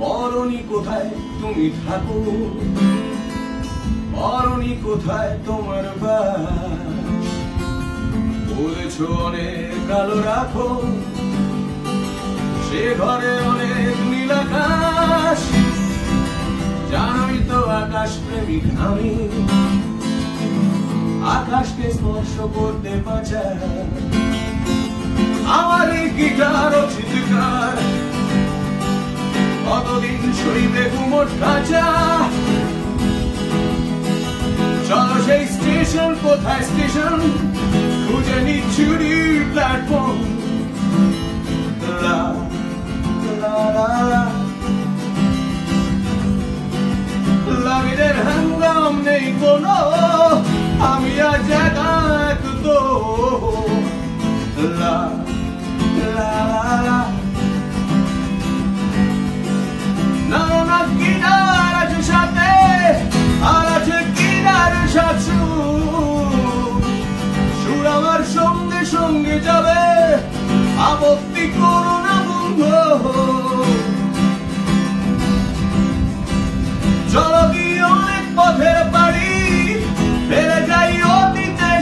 মরণী কোথায় তুমি থাকো, মরণী কোথায় তোমার বাস। বলেছ অনেক আলো রাখো, সে ঘরে অনেক নীল আকাশ। জানোই তো আকাশ প্রেমিক আমি, আকাশকে স্পর্শ করতে পাচার। আমার এই গিটার ও চিৎকার কতদিন সইবে ঘুমট খাঁচা। চলো সেই স্টেশন, কোথায় স্টেশন, খুঁজে নিচ্ছুরি প্ল্যাটফর্ম। লাভিদের হাঙ্গাম নেই কোনো, আমি আজ একা তো। লা লা লা না না গিটার আছে সাথে, আর আছে গিটার সাথে সুর আমার সঙ্গে সঙ্গে যাবে, আপত্তি করো না বন্ধু। চলো গিয়ে অনেক পথের পাড়ি, ফেলে যাই অতীতে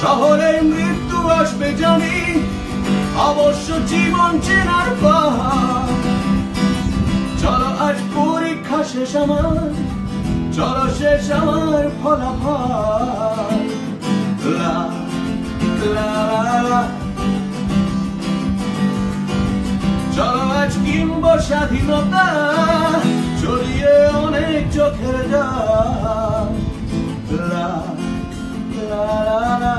শহরে মৃত্যু আসবে জানি, অবশ্য জীবন চেনার পর। চলো আজ পরীক্ষা শেষ আমার, চলো শেষ আমার ফলাফল। লা লা লা চলো আজ কিনব স্বাধীনতা, চলিয়ে অনেক চোখের জল। লা লা লা